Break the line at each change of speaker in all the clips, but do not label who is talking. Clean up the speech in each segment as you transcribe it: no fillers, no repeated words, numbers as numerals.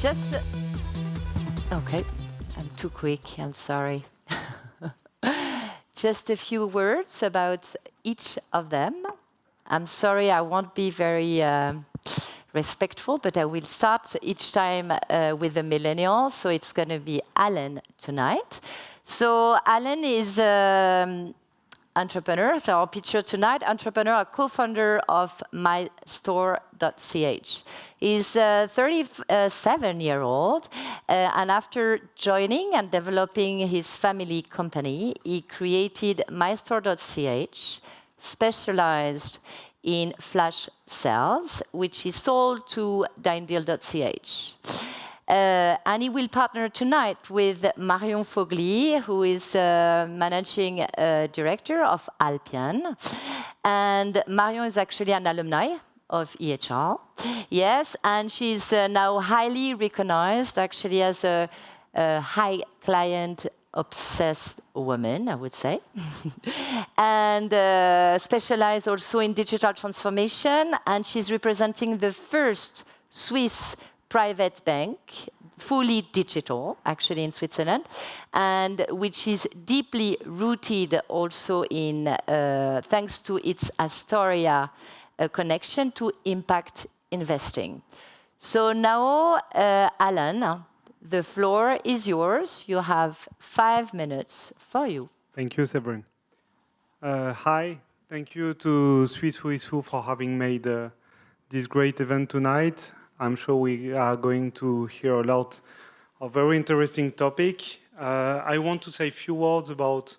just... Okay, I'm too quick, I'm sorry. Just a few words about each of them. I'm sorry, I won't be very respectful, but I will start each time with the millennials. So it's going to be Alan tonight. So Alan is entrepreneur. So our picture tonight, entrepreneur, a co-founder of Mystore.ch. He's a 37-year-old, and after joining and developing his family company, he created Mystore.ch, specialized in flash sales, which is sold to Dindeal.ch. And he will partner tonight with Marion Fogli, who is managing director of Alpian. And Marion is actually an alumni of EHR. Yes, and she's now highly recognized actually as a high client obsessed woman, I would say. And specialized also in digital transformation. And she's representing the first Swiss private bank, fully digital, actually in Switzerland, and which is deeply rooted also in, thanks to its Astoria connection to impact investing. So now, Alan, the floor is yours. You have 5 minutes for you.
Thank you, Severin. Hi, thank you to Swiss Who is Who for having made this great event tonight. I'm sure we are going to hear a lot of very interesting topic. I want to say a few words about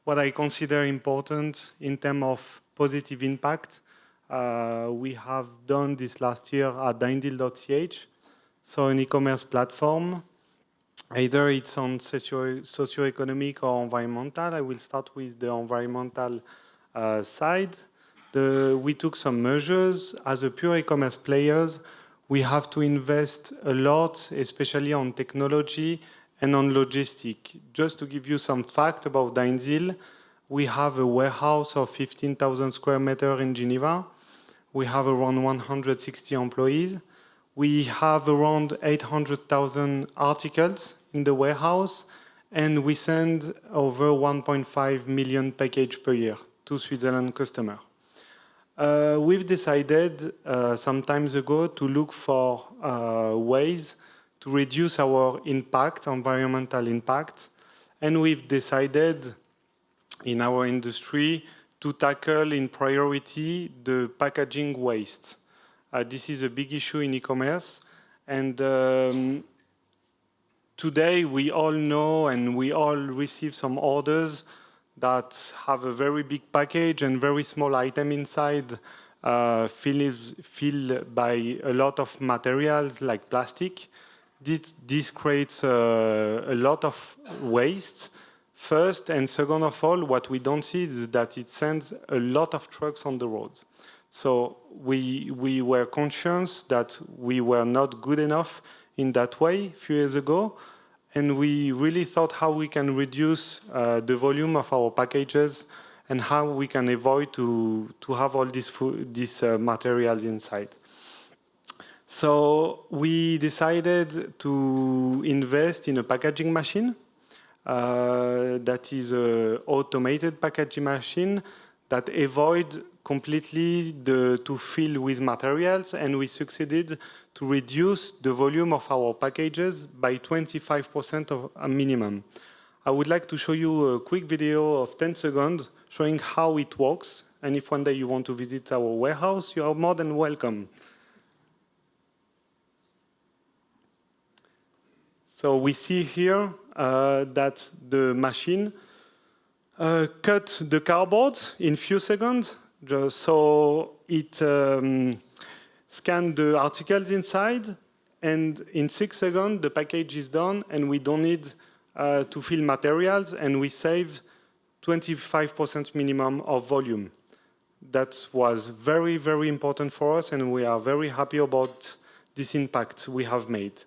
what I consider important in terms of positive impact. We have done this last year at Dindeal.ch, so an e-commerce platform. Either it's on socioeconomic or environmental. I will start with the environmental side. We took some measures. As a pure e-commerce players, we have to invest a lot, especially on technology and on logistics. Just to give you some fact about Dindeal, we have a warehouse of 15,000 square meters in Geneva. We have around 160 employees. We have around 800,000 articles in the warehouse, and we send over 1.5 million packages per year to Switzerland customers. We've decided some time ago to look for ways to reduce our impact, environmental impact, and we've decided in our industry to tackle in priority the packaging waste. This is a big issue in e-commerce, and today we all know and we all receive some orders that have a very big package and very small item inside, filled by a lot of materials like plastic. This creates a lot of waste. First and second of all, what we don't see is that it sends a lot of trucks on the road. So we were conscious that we were not good enough in that way a few years ago. And we really thought how we can reduce the volume of our packages and how we can avoid to have all these materials inside. So we decided to invest in a packaging machine that is an automated packaging machine that avoid completely to fill with materials, and we succeeded to reduce the volume of our packages by 25% of a minimum. I would like to show you a quick video of 10 seconds showing how it works, and if one day you want to visit our warehouse, you are more than welcome. So we see here that the machine cut the cardboard in few seconds, just so it scanned the articles inside, and in 6 seconds the package is done, and we don't need to fill materials, and we save 25% minimum of volume. That was very, very important for us, and we are very happy about this impact we have made.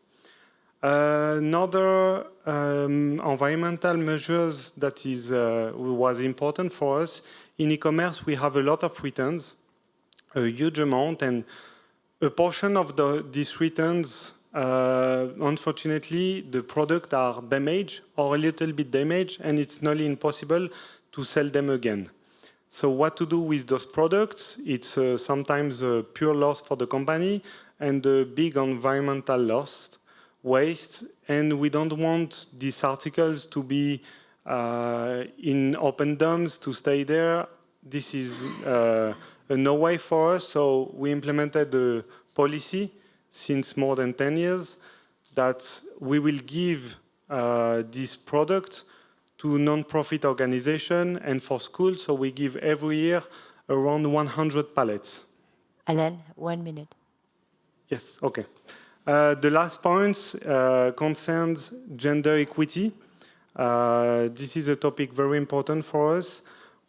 Another environmental measures that was important for us, in e-commerce we have a lot of returns, a huge amount, and a portion of these returns unfortunately, the products are damaged or a little bit damaged, and it's nearly impossible to sell them again. So what to do with those products? It's sometimes a pure loss for the company and a big environmental loss, waste, and we don't want these articles to be in open dumps, to stay there. This is a no way for us, so we implemented a policy since more than 10 years that we will give this product to non-profit organization and for schools, so we give every year around 100 pallets.
Alain, 1 minute.
Yes, okay. The last point concerns gender equity. This is a topic very important for us.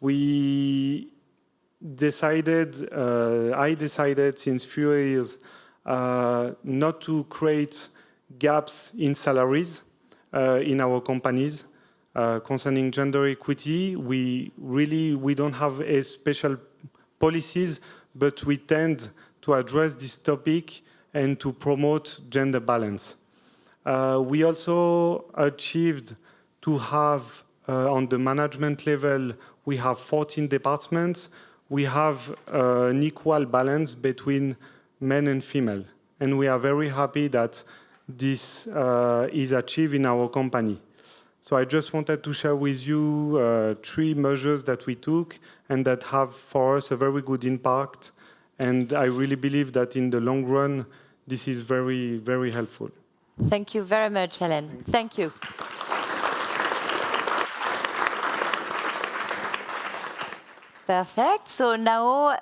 I decided since few years not to create gaps in salaries in our companies. Concerning gender equity, we don't have a special policies, but we tend to address this topic and to promote gender balance. We also achieved to have, on the management level, we have 14 departments. We have an equal balance between men and female. And we are very happy that this is achieved in our company. So I just wanted to share with you 3 measures that we took and that have for us a very good impact. And I really believe that in the long run, this is very, very helpful.
Thank you very much, Hélène. Thank you. Perfect. So now,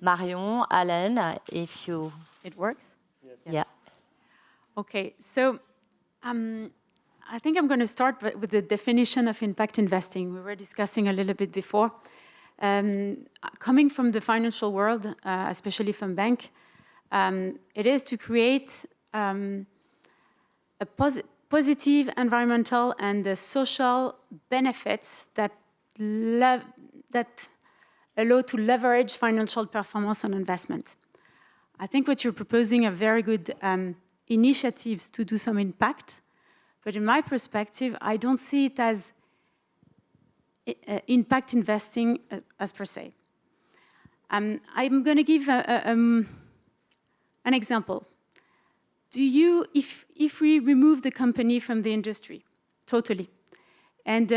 Marion, Alain, if you...
It works?
Yes. Yeah.
Okay, so I think I'm going to start with the definition of impact investing. We were discussing a little bit before. Coming from the financial world, especially from bank, it is to create a positive environmental and social benefits that allow to leverage financial performance on investment. I think what you're proposing are very good initiatives to do some impact, but in my perspective, I don't see it as impact investing as per se. I'm going to give an example. If we remove the company from the industry totally, and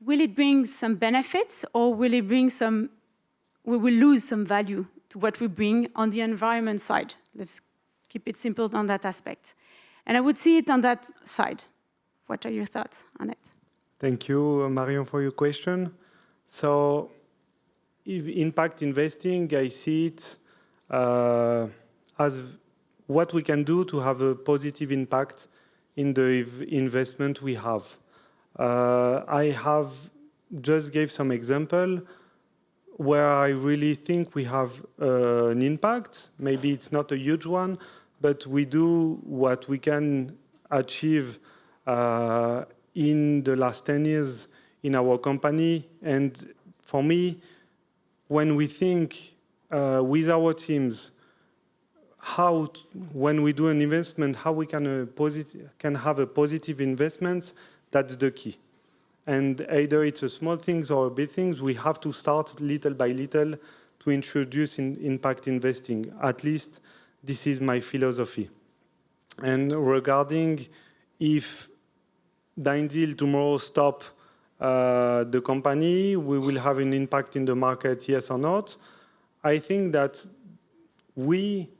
will it bring some benefits, or will it bring we will lose some value to what we bring on the environment side? Let's keep it simple on that aspect. And I would see it on that side. What are your thoughts on it?
Thank you, Marion, for your question. So, impact investing, I see it as what we can do to have a positive impact in the investment we have. I have just gave some example where I really think we have an impact. Maybe it's not a huge one, but we do what we can achieve in the last 10 years in our company. And for me, when we think with our teams, when we do an investment, how we can have a positive investment, that's the key. And either it's a small things or big things, we have to start little by little to introduce impact investing. At least this is my philosophy. And regarding if Deal tomorrow stop the company, we will have an impact in the market, yes or not. I think that we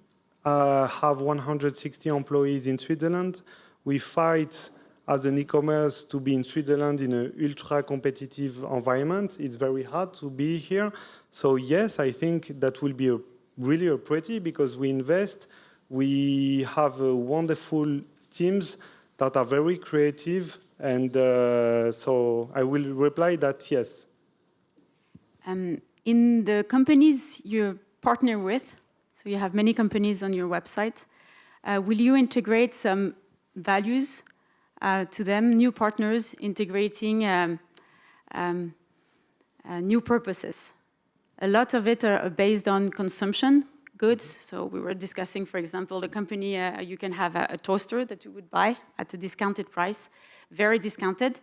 have 160 employees in Switzerland. We fight as an e-commerce to be in Switzerland in an ultra-competitive environment. It's very hard to be here. So yes, I think that will be really a pretty, because we invest. We have wonderful teams that are very creative. And so I will reply that yes.
In the companies you partner with, so you have many companies on your website, will you integrate some values to them, new partners integrating new purposes? A lot of it are based on consumption, goods. So we were discussing, for example, the company, you can have a toaster that you would buy at a discounted price, very discounted.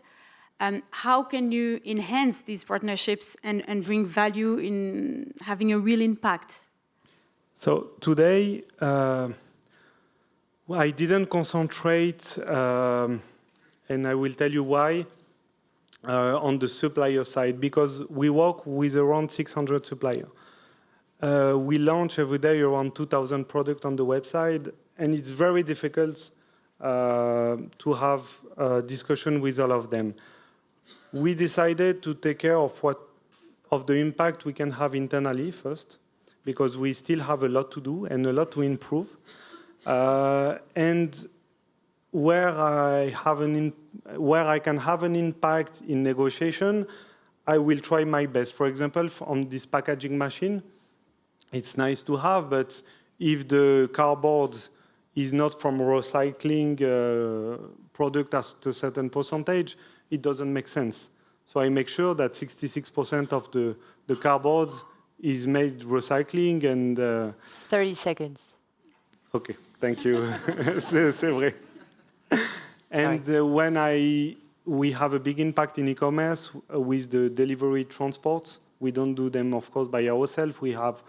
How can you enhance these partnerships and bring value in having a real impact?
So today, I didn't concentrate, and I will tell you why, on the supplier side, because we work with around 600 suppliers. We launch every day around 2,000 products on the website, and it's very difficult to have a discussion with all of them. We decided to take care of the impact we can have internally first, because we still have a lot to do and a lot to improve. And where I can have an impact in negotiation, I will try my best. For example, on this packaging machine, it's nice to have, but if the cardboard is not from recycling product at a certain percentage, it doesn't make sense. So I make sure that 66% of the cardboard is made recycling and...
30 seconds.
Okay, thank you. C'est vrai. And when we have a big impact in e-commerce with the delivery transport, we don't do them, of course, by ourselves. We have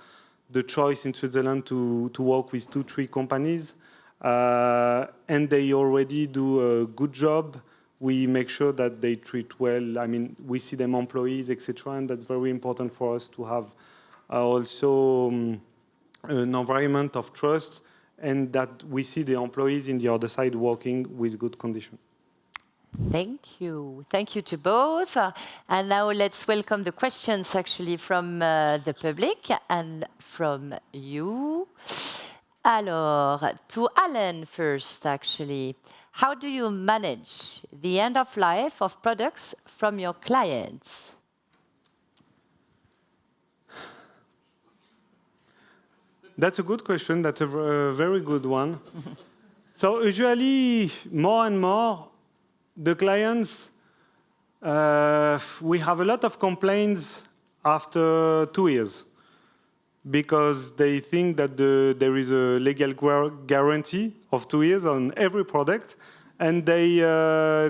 the choice in Switzerland to work with 2-3 companies, and they already do a good job. We make sure that they treat well. I mean, we see them employees, etc., and that's very important for us to have also an environment of trust, and that we see the employees in the other side working with good conditions.
Thank you. Thank you to both. And now let's welcome the questions actually from the public and from you. Alors, to Alan first, actually. How do you manage the end of life of products from your clients?
That's a good question. That's a very good one. So usually, more and more, the clients, we have a lot of complaints after 2 years because they think that there is a legal guarantee of 2 years on every product, and they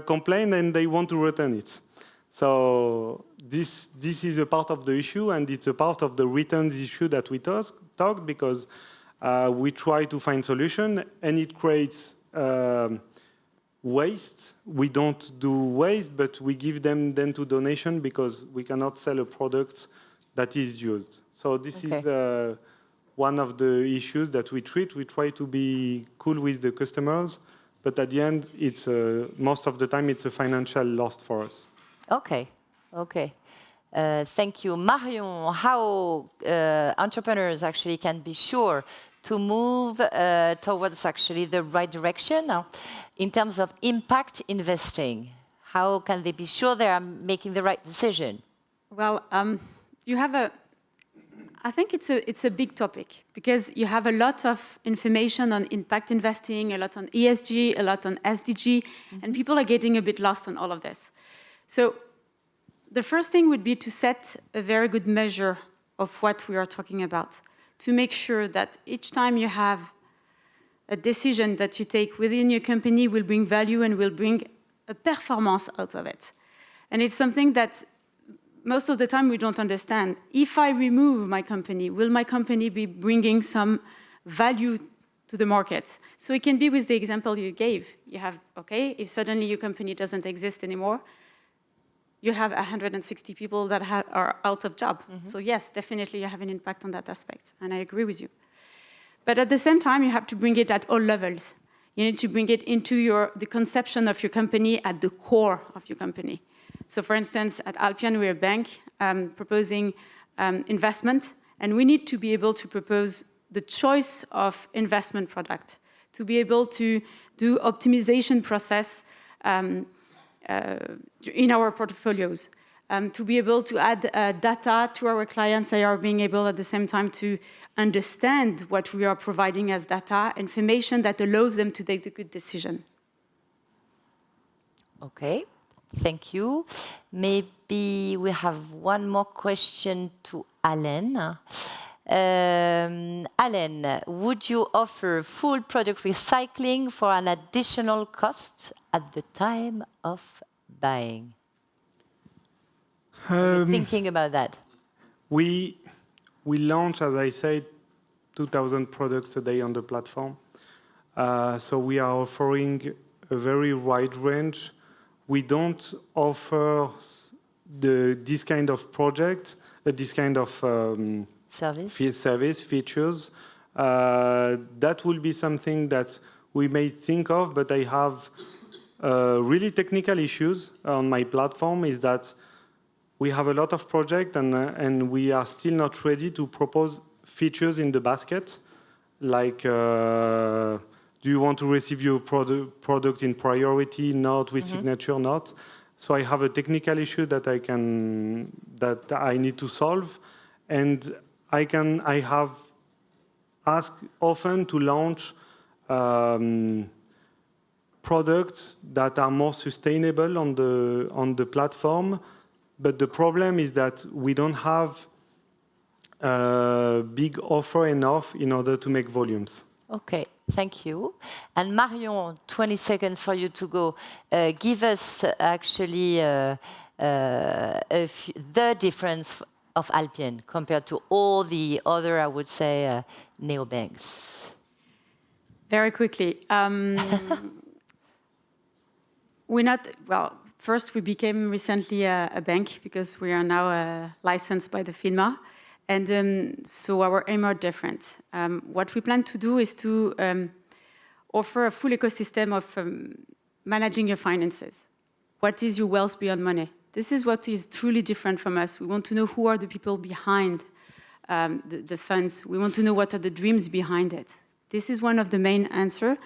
complain and they want to return it. So this is a part of the issue, and it's a part of the returns issue that we talk because we try to find solution, and it creates waste. We don't do waste, but we give them then to donation because we cannot sell a product that is used. So this is one of the issues that we treat. We try to be cool with the customers, but at the end, it's most of the time it's a financial loss for us.
Okay, okay. Thank you. Marion, how entrepreneurs actually can be sure to move towards actually the right direction in terms of impact investing? How can they be sure they are making the right decision?
Well, you have I think it's a big topic because you have a lot of information on impact investing, a lot on ESG, a lot on SDG, and people are getting a bit lost on all of this. So the first thing would be to set a very good measure of what we are talking about, to make sure that each time you have a decision that you take within your company will bring value and will bring a performance out of it. And it's something that most of the time we don't understand. If I remove my company, will my company be bringing some value to the market? So it can be with the example you gave. You have, okay, if suddenly your company doesn't exist anymore, you have 160 people that are out of job. So yes, definitely you have an impact on that aspect, and I agree with you. But at the same time, you have to bring it at all levels. You need to bring it into the conception of your company at the core of your company. So for instance, at Alpian, we're a bank proposing investment, and we need to be able to propose the choice of investment product, to be able to do optimization process in our portfolios, to be able to add data to our clients. They are being able at the same time to understand what we are providing as data, information that allows them to take the good decision.
Okay, thank you. Maybe we have one more question to Alain. Alain, would you offer full product recycling for an additional cost at the time of buying? Thinking about that.
We launch, as I said, 2,000 products a day on the platform. So we are offering a very wide range. We don't offer this kind of project, this kind of service features. That will be something that we may think of, but I have really technical issues on my platform, is that we have a lot of projects and we are still not ready to propose features in the basket, like do you want to receive your product in priority, not with signature, not. So I have a technical issue that I need to solve, and I have asked often to launch products that are more sustainable on the platform. But the problem is that we don't have a big offer enough in order to make volumes.
Okay, thank you. And Marion, 20 seconds for you to go. Give us actually the difference of Alpian compared to all the other, I would say, neobanks.
Very quickly. First, we became recently a bank because we are now licensed by the FINMA. And so our aim are different. What we plan to do is to offer a full ecosystem of managing your finances. What is your wealth beyond money? This is what is truly different from us. We want to know who are the people behind the funds. We want to know what are the dreams behind it. This is one of the main answers.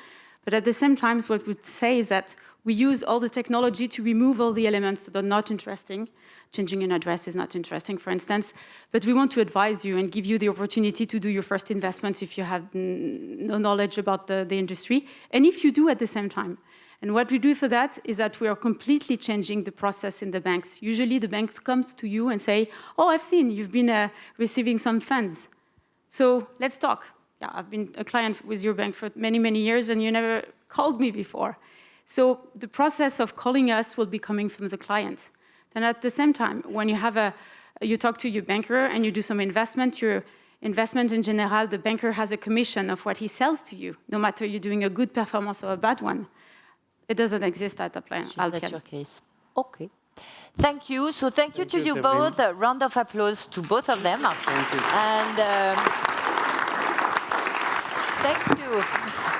But at the same time, what we say is that we use all the technology to remove all the elements that are not interesting. Changing an address is not interesting, for instance. But we want to advise you and give you the opportunity to do your first investments if you have no knowledge about the industry, and if you do at the same time. And what we do for that is that we are completely changing the process in the banks. Usually the banks come to you and say, oh, I've seen you've been receiving some funds. So let's talk. Yeah, I've been a client with your bank for many, many years, and you never called me before. So the process of calling us will be coming from the client. Then at the same time, when you talk to your banker and you do some investment, your investment in general, the banker has a commission of what he sells to you, no matter you're doing a good performance or a bad one. It doesn't exist at Alpian.
That's your case. Okay. Thank you. So thank you to you both. A round of applause to both of them.
Thank you.
And thank you.